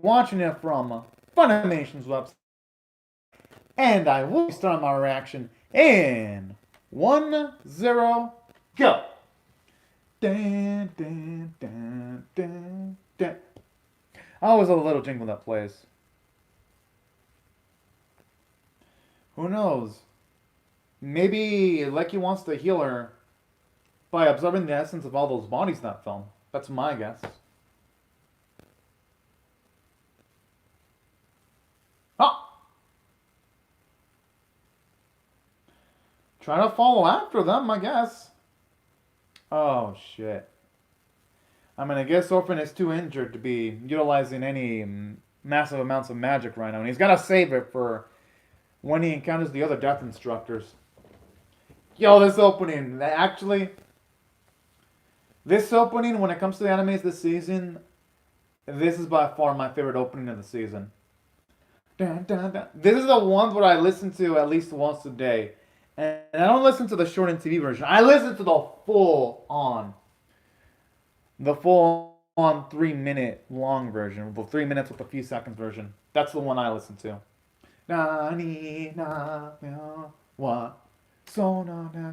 watching it from Funimation's website. And I will start my reaction in 1, 0, go! Dun, dun, dun, dun, dun. I always love a little jingle that plays. Who knows? Maybe Lecky wants to heal her by absorbing the essence of all those bodies in that film. That's my guess. Oh! Try to follow after them, I guess. Oh, shit. I mean, I guess Orphen is too injured to be utilizing any massive amounts of magic right now. And he's got to save it for when he encounters the other death instructors. Yo, this opening, actually, this opening, when it comes to the animes this season, this is by far my favorite opening of the season. Dun, dun, dun. This is the one where I listen to at least once a day. And I don't listen to the shortened TV version. I listen to the full-on 3-minute long version. The 3 minutes with a few seconds version. That's the one I listen to. Nani na what? So na na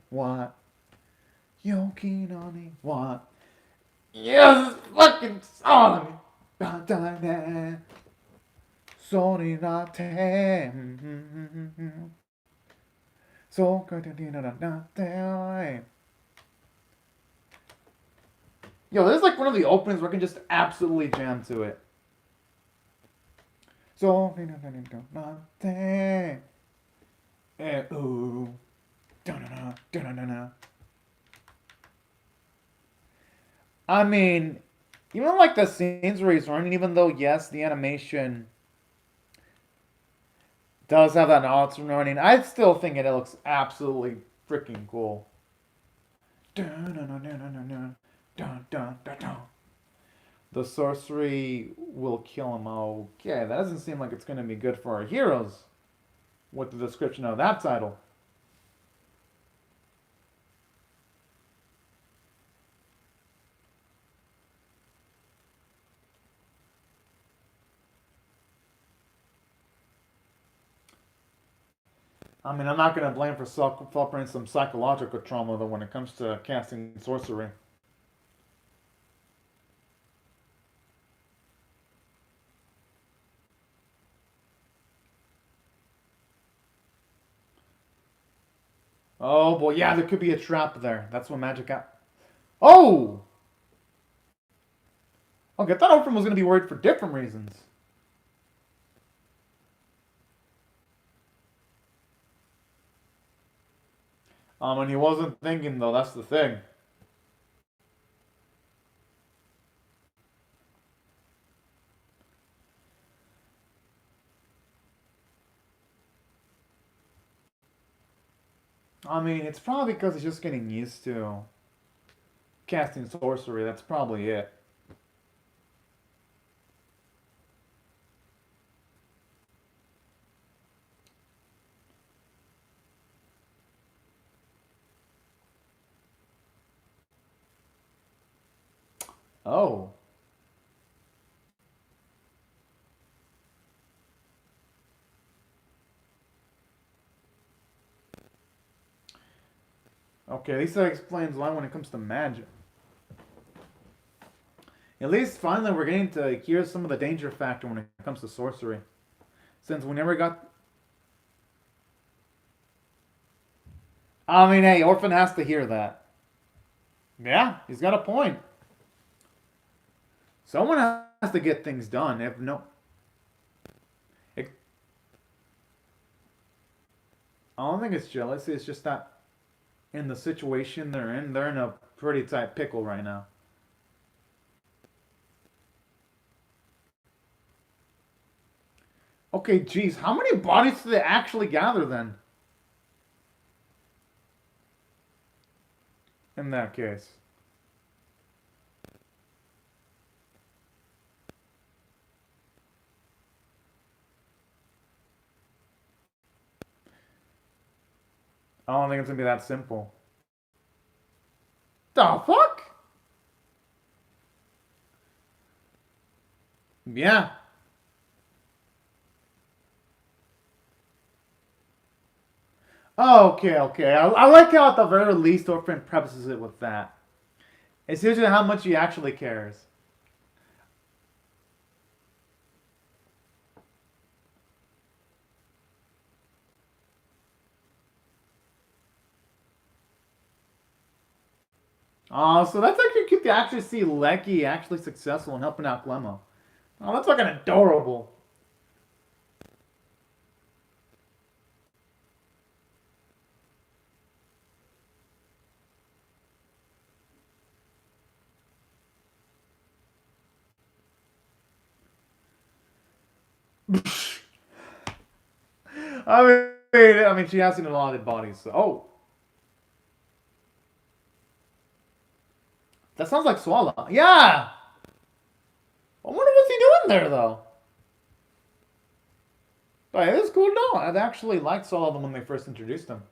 what? Yoki nani what? Yes, fucking song. Sorry not so yo, this is like one of the openings where I can just absolutely jam to it. So I mean, even like the scenes where he's running, even though yes, the animation does have that awesome running, I still think it looks absolutely freaking cool. The sorcery will kill him. Okay, that doesn't seem like it's going to be good for our heroes with the description of that title. I mean, I'm not going to blame for suffering some psychological trauma, though, when it comes to casting sorcery. Oh, boy, yeah, there could be a trap there. That's what magic got. Oh! Okay, I thought Orphen was going to be worried for different reasons. And he wasn't thinking, though, that's the thing. I mean, it's probably because he's just getting used to casting sorcery. That's probably it. Oh. Okay, at least that explains why when it comes to magic. At least finally we're getting to hear some of the danger factor when it comes to sorcery. Since we never got... I mean, hey, Orphen has to hear that. Yeah, he's got a point. Someone has to get things done. If no... I don't think it's jealousy, it's just that in the situation they're in a pretty tight pickle right now. Okay, geez, how many bodies do they actually gather then? In that case. I don't think it's gonna be that simple. The fuck? Yeah. Oh, okay, okay. I like how at the very least Orphan prefaces it with that. It's usually how much he actually cares. Oh, so that's actually cute to actually see Lecky actually successful in helping out Glemmo. Oh, that's fucking adorable. I mean, she has seen a lot of dead bodies. So. Oh, that sounds like Swallow. Yeah. I wonder what's he doing there though. But it is cool. No, I actually liked Swallow when they first introduced him.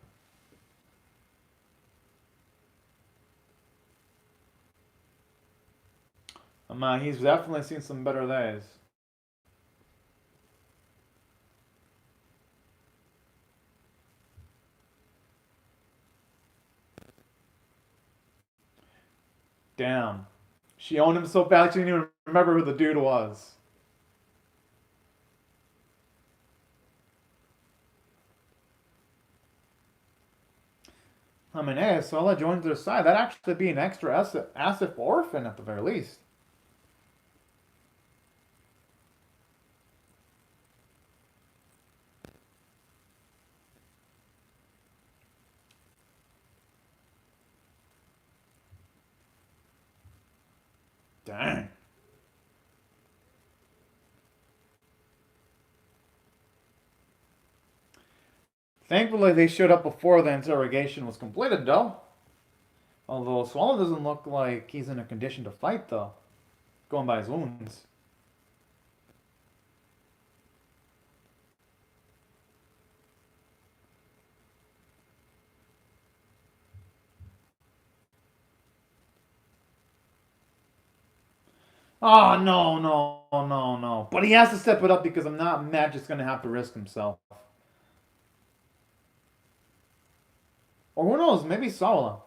He's definitely seen some better days. Damn. She owned him so bad she didn't even remember who the dude was. I mean, hey, Sola joins their side. That'd actually be an extra asset for Orphen at the very least. Dang. Thankfully, they showed up before the interrogation was completed, though. Although Swallow doesn't look like he's in a condition to fight, though. Going by his wounds. Oh, no, no, no, no. But he has to step it up because I'm not Magic's going to have to risk himself. Or who knows, maybe Sala.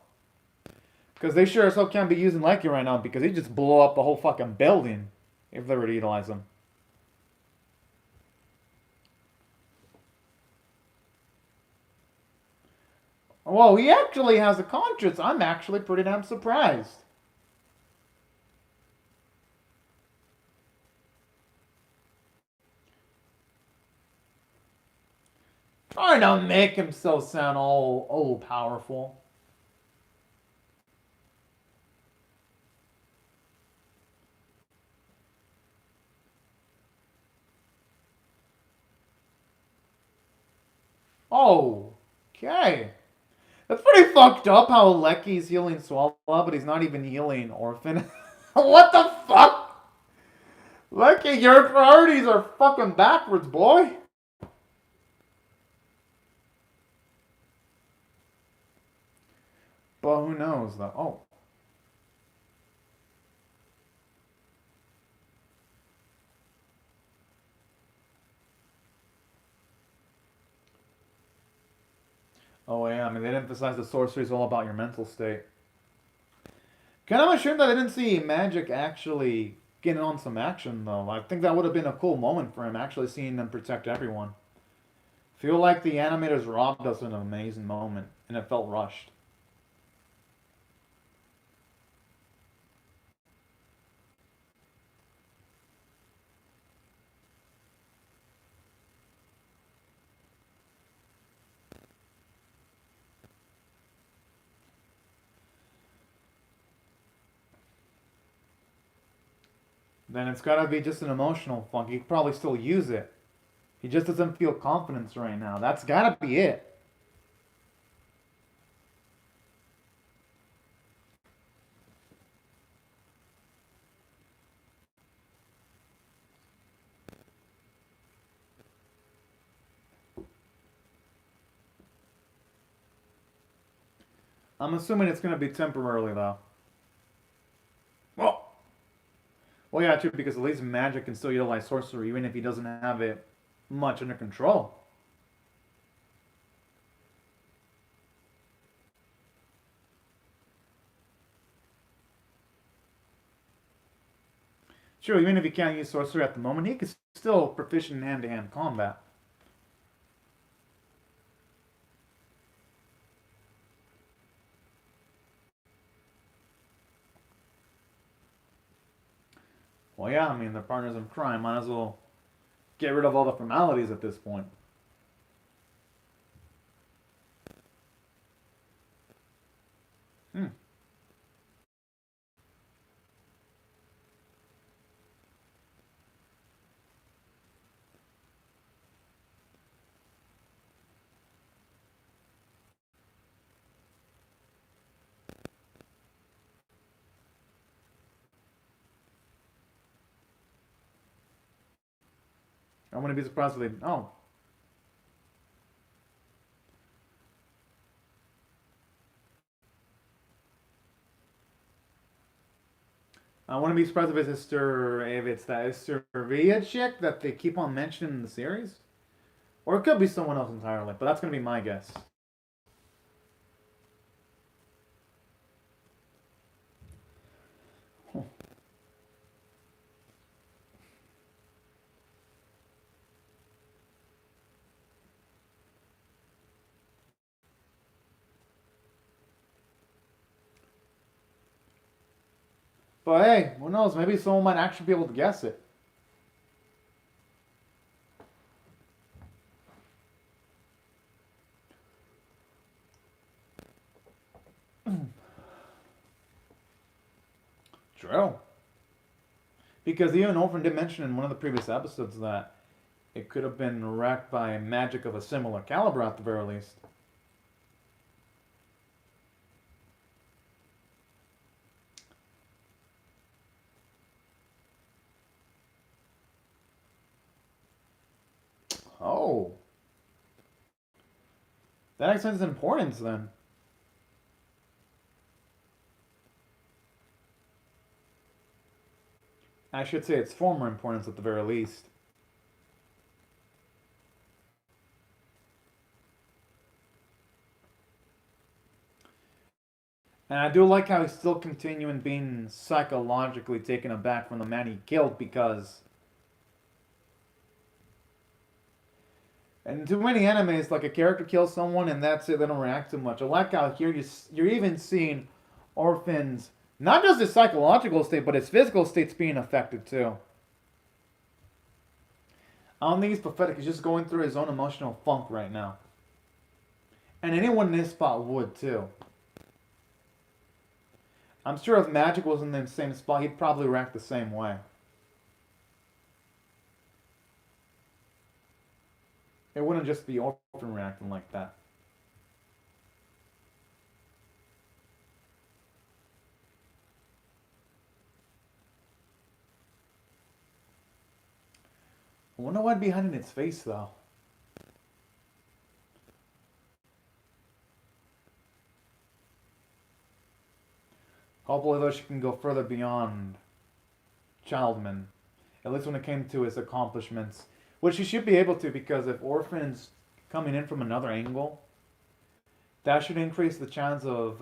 Because they sure as hell can't be using Lecky right now because he just blew up the whole fucking building if they were to utilize him. Whoa, he actually has a conscience. I'm actually pretty damn surprised. Trying to make himself sound all powerful. Oh, okay. That's pretty fucked up how Lecky's healing Swallow, but he's not even healing Orphen. What the fuck? Lecky, your priorities are fucking backwards, boy. But who knows, though? Oh. Oh, yeah, I mean, they emphasize the sorcery is all about your mental state. Kind of ashamed that I didn't see Magic actually getting on some action, though. I think that would have been a cool moment for him, actually seeing them protect everyone. Feel like the animators robbed us of an amazing moment, and it felt rushed. Then it's gotta be just an emotional funk. He could probably still use it. He just doesn't feel confidence right now. That's gotta be it. I'm assuming it's gonna be temporarily though. Well, Well, yeah, true, because at least magic can still utilize sorcery even if he doesn't have it much under control. True, even if he can't use sorcery at the moment, he can still proficient in hand-to-hand combat. Well, yeah, I mean, they're partners in crime. Might as well get rid of all the formalities at this point. Hmm. I wouldn't be surprised if they. Oh. I wouldn't be surprised if it's that Hysteria chick that they keep on mentioning in the series. Or it could be someone else entirely, but that's going to be my guess. But hey, who knows? Maybe someone might actually be able to guess it. True. Because even Orphen did mention in one of the previous episodes that it could have been wrecked by magic of a similar caliber at the very least. Oh. That explains its importance then. I should say its former importance at the very least. And I do like how he's still continuing being psychologically taken aback from the man he killed because. And too many animes, like a character kills someone and that's it, they don't react too much. I like how here you're even seeing Orphen's, not just his psychological state, but his physical state's being affected too. I don't think he's pathetic, he's just going through his own emotional funk right now. And anyone in this spot would too. I'm sure if Magic was in the same spot, he'd probably react the same way. It wouldn't just be Orphen reacting like that. I wonder what'd be behind its face though. Hopefully though she can go further beyond Childman. At least when it came to his accomplishments. Which she should be able to because if Orphen's coming in from another angle, that should increase the chance of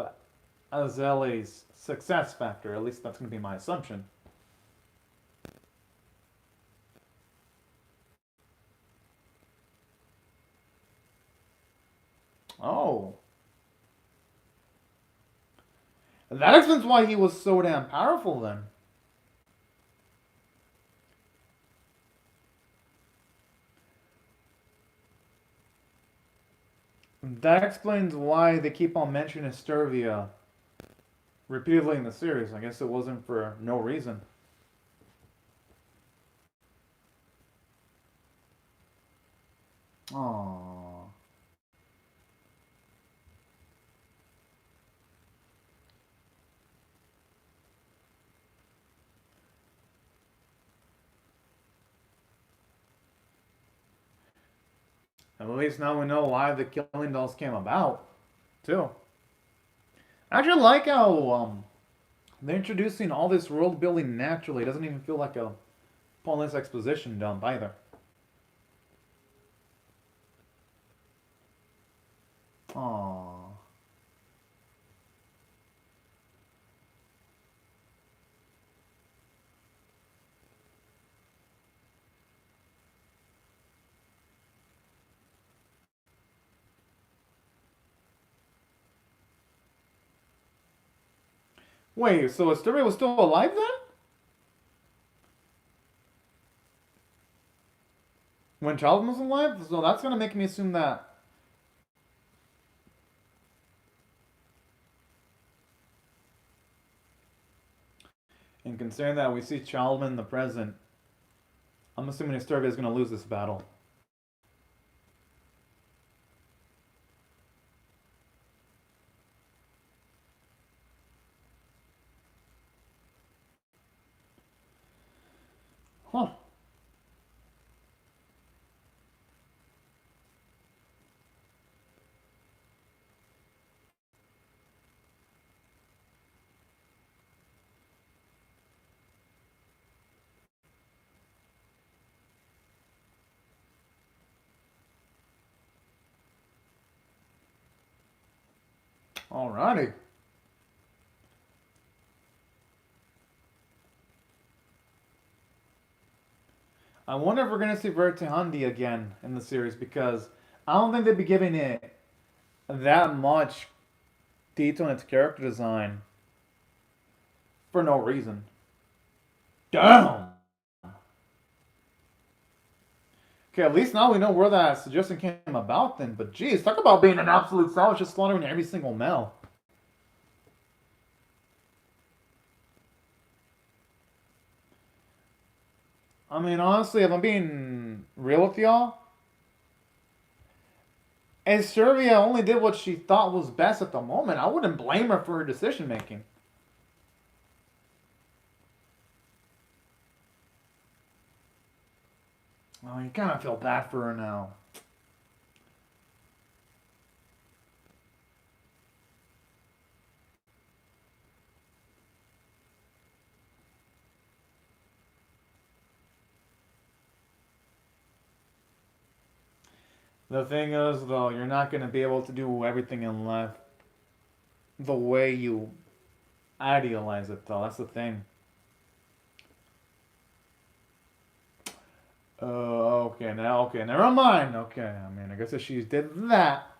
Azale's success factor. At least that's going to be my assumption. Oh. That explains why he was so damn powerful then. That explains why they keep on mentioning Asturvia repeatedly in the series. I guess it wasn't for no reason. Aww. At least now we know why the killing dolls came about, too. I actually like how They're introducing all this world building naturally. It doesn't even feel like a pointless exposition dump either. Aww. Wait, so Asteria was still alive then? When Charlton was alive? So that's gonna make me assume that. And considering that we see Charlton in the present, I'm assuming Asteria is gonna lose this battle. Huh. Alrighty. I wonder if we're gonna see Vertihandi again in the series because I don't think they'd be giving it that much detail in its character design for no reason. Damn! Okay, at least now we know where that suggestion came about then, but geez, talk about being an absolute savage, just slaughtering every single male. I mean, honestly, if I'm being real with y'all, as Servia only did what she thought was best at the moment, I wouldn't blame her for her decision making. Oh, you kind of feel bad for her now. The thing is, though, you're not going to be able to do everything in life the way you idealize it, though. That's the thing. Okay, never mind. Okay, I mean, I guess if she did that,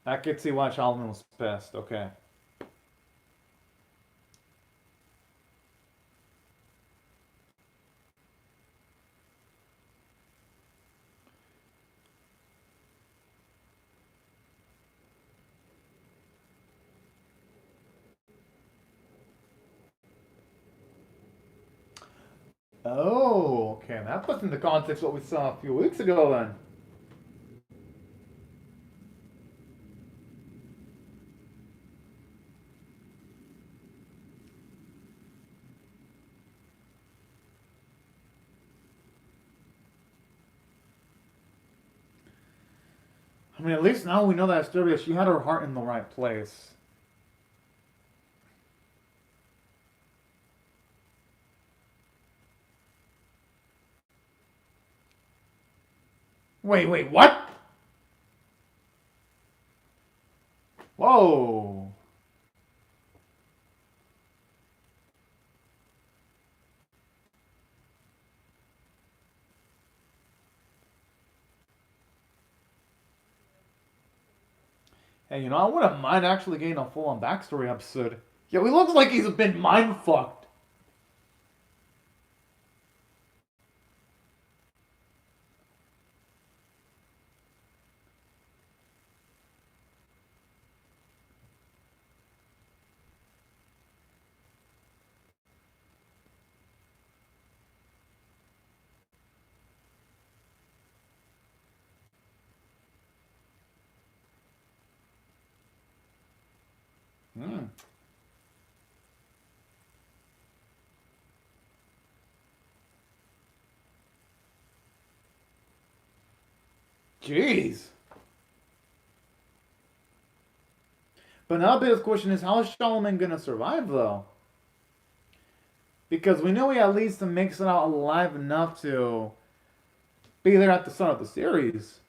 I could see why Charlton was pissed. Okay. Oh, okay. That puts into context what we saw a few weeks ago then. I mean, at least now we know that Asteria, she had her heart in the right place. Wait, what? Whoa. Hey, you know, I wouldn't mind actually getting a full-on backstory episode. Yo, he looks like he's been mind-fucked. Hmm. Jeez. But now the biggest question is, how is Charlemagne gonna survive though? Because we know he at least makes it out alive enough to be there at the start of the series.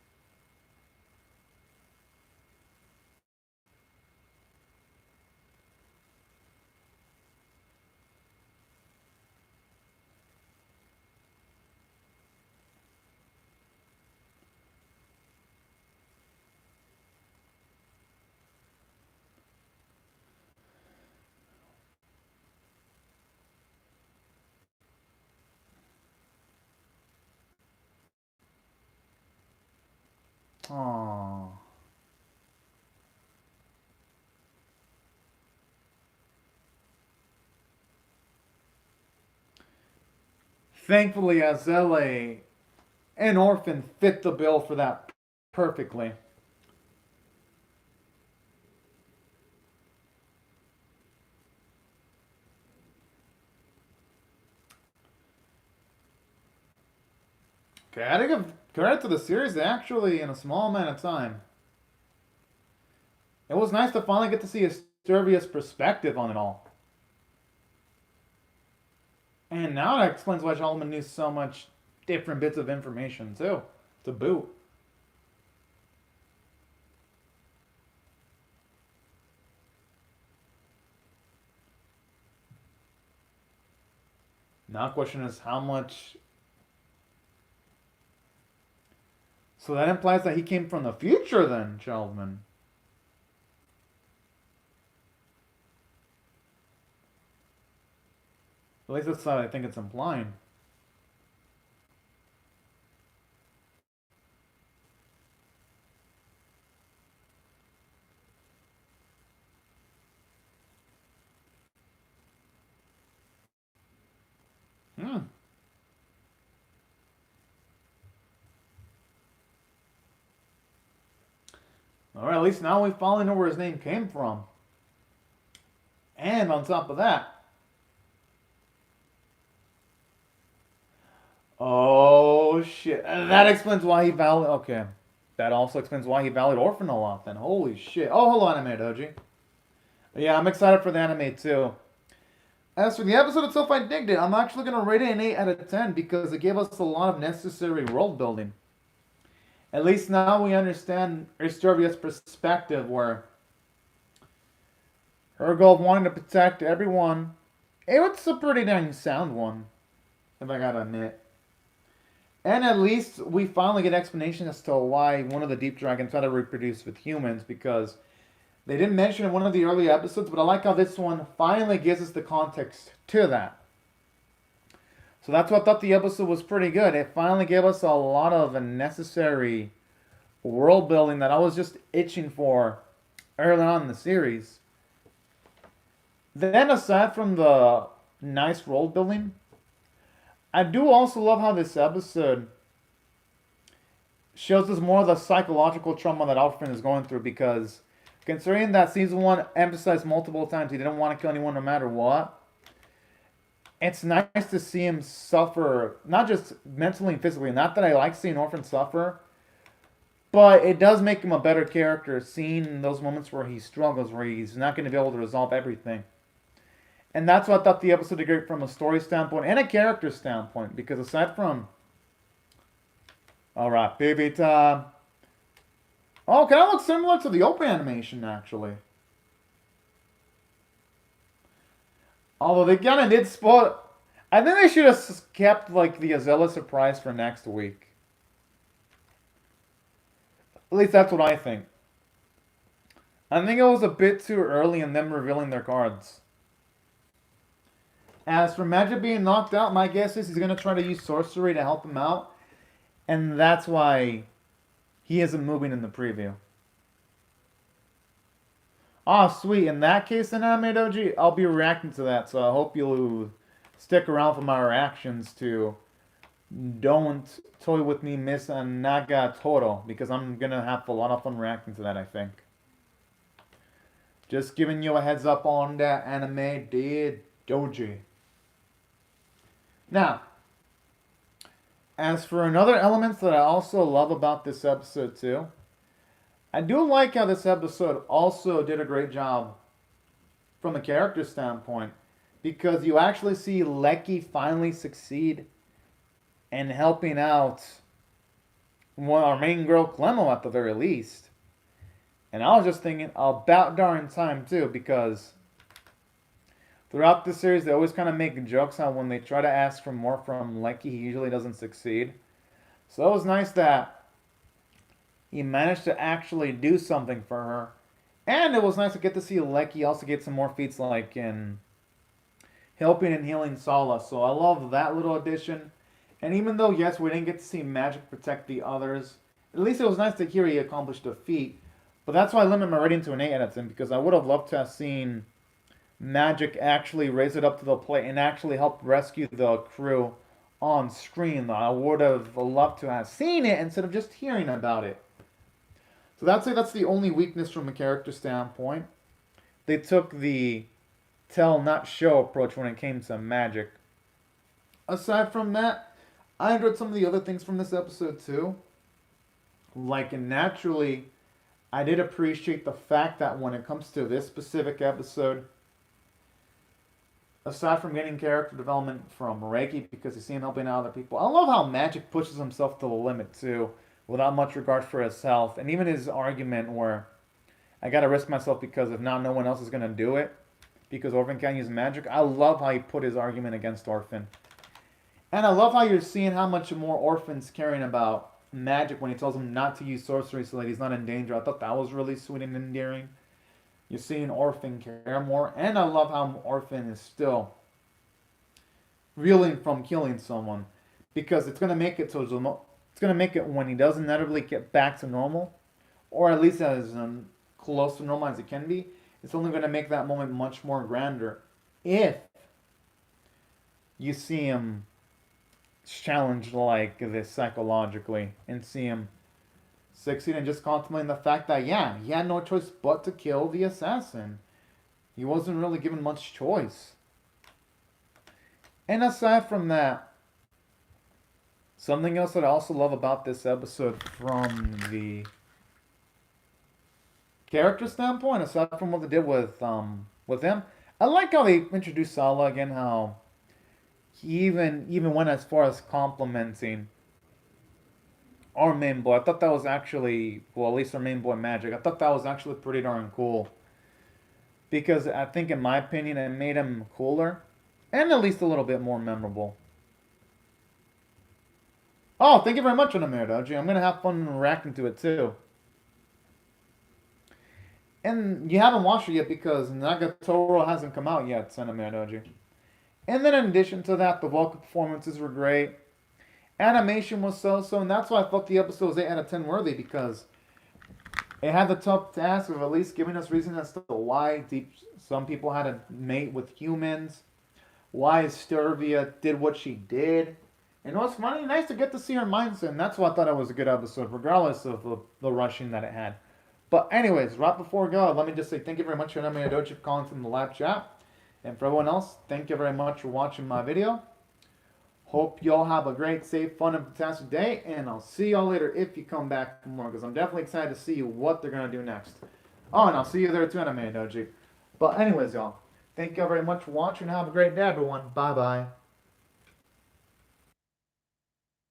Aww. Thankfully, Azele and Orphen fit the bill for that perfectly. Okay, I give credit to the series actually in a small amount of time. It was nice to finally get to see a Sturvius perspective on it all. And now that explains why Solomon knew so much different bits of information too, to boot. Now the question is how much. So that implies that he came from the future then, Sheldman. At least that's what I think it's implying. Hmm. Alright, at least now we finally know where his name came from. And on top of that, oh shit. That explains why he valued. Okay. That also explains why he valued Orphen a lot then. Holy shit. Oh, hello, Anime Doji. Yeah, I'm excited for the anime too. As for the episode itself, I digged it. I'm actually going to rate it an 8 out of 10 because it gave us a lot of necessary world building. At least now we understand Eustorvia's perspective, where her goal of wanting to protect everyone. It's a pretty dang sound one, if I gotta admit. And at least we finally get explanation as to why one of the deep dragons had to reproduce with humans, because they didn't mention in one of the early episodes, but I like how this one finally gives us the context to that. So that's what I thought the episode was pretty good. It finally gave us a lot of necessary world building that I was just itching for early on in the series. Then aside from the nice world building, I do also love how this episode shows us more of the psychological trauma that Orphen is going through, because considering that season 1 emphasized multiple times he didn't want to kill anyone no matter what, it's nice to see him suffer, not just mentally and physically. Not that I like seeing Orphen suffer, but it does make him a better character, seeing those moments where he struggles, where he's not going to be able to resolve everything. And that's what I thought the episode did great from a story standpoint and a character standpoint, because aside from... Alright, baby time. Oh, kind of looks similar to the open animation, actually. Although they kind of did spoil... I think they should have kept, like, the Azella surprise for next week. At least that's what I think. I think it was a bit too early in them revealing their cards. As for Magic being knocked out, my guess is he's going to try to use sorcery to help him out. And that's why he isn't moving in the preview. Ah, sweet. In that case, then, Anime Doji, I'll be reacting to that. So I hope you'll stick around for my reactions to Don't Toy With Me, Miss Nagatoro. Because I'm going to have a lot of fun reacting to that, I think. Just giving you a heads up on that, Anime Doji. Now, as for another element that I also love about this episode too, I do like how this episode also did a great job from a character standpoint because you actually see Lecky finally succeed in helping out our main girl Clemo at the very least. And I was just thinking about darn time too because throughout the series they always kind of make jokes how when they try to ask for more from Lecky he usually doesn't succeed. So it was nice that he managed to actually do something for her. And it was nice to get to see Lecky also get some more feats like in helping and healing Sala. So I love that little addition. And even though, yes, we didn't get to see Magic protect the others, at least it was nice to hear he accomplished a feat. But that's why I limited my rating to an 8 out of 10, because I would have loved to have seen Magic actually raise it up to the plate and actually help rescue the crew on screen. I would have loved to have seen it instead of just hearing about it. So that's the only weakness from a character standpoint. They took the tell not show approach when it came to Magic. Aside from that, I enjoyed some of the other things from this episode too. Like, naturally, I did appreciate the fact that when it comes to this specific episode, aside from getting character development from Reiki because you see him helping out other people, I love how Magic pushes himself to the limit too, without much regard for his health. And even his argument where I gotta risk myself because if not, no one else is gonna do it because Orphen can't use magic. I love how he put his argument against Orphen. And I love how you're seeing how much more Orphen's caring about magic when he tells him not to use sorcery so that he's not in danger. I thought that was really sweet and endearing. You're seeing Orphen care more. And I love how Orphen is still reeling from killing someone. Because it's going to make it so it's going to make it when he does inevitably get back to normal, or at least as close to normal as it can be, it's only going to make that moment much more grander if you see him challenged like this psychologically and see him succeed and just contemplating the fact that, yeah, he had no choice but to kill the assassin. He wasn't really given much choice. And aside from that, something else that I also love about this episode from the character standpoint, aside from what they did with him, I like how they introduced Sala again, how he even went as far as complimenting our main boy. I thought that was actually, well, at least our main boy Magic. I thought that was actually pretty darn cool. Because I think, in my opinion, it made him cooler and at least a little bit more memorable. Oh, thank you very much, Anamir Doji. I'm going to have fun reacting to it too. And you haven't watched it yet because Nagatoro hasn't come out yet, Anamir Doji. And then in addition to that, the vocal performances were great. Animation was so-so, and that's why I felt the episode was 8 out of 10 worthy, because it had the tough task of at least giving us reason as to why some people had to mate with humans, why Sturvia did what she did. And it was funny, nice to get to see her mindset, and that's why I thought it was a good episode, regardless of the rushing that it had. But anyways, right before we go, let me just say thank you very much to Anami Adochi for calling from the live chat. And for everyone else, thank you very much for watching my video. Hope y'all have a great, safe, fun, and fantastic day. And I'll see y'all later if you come back for more, because I'm definitely excited to see what they're going to do next. Oh, and I'll see you there too, Anime Doji. But anyways, y'all, thank you all very much for watching. Have a great day, everyone. Bye-bye.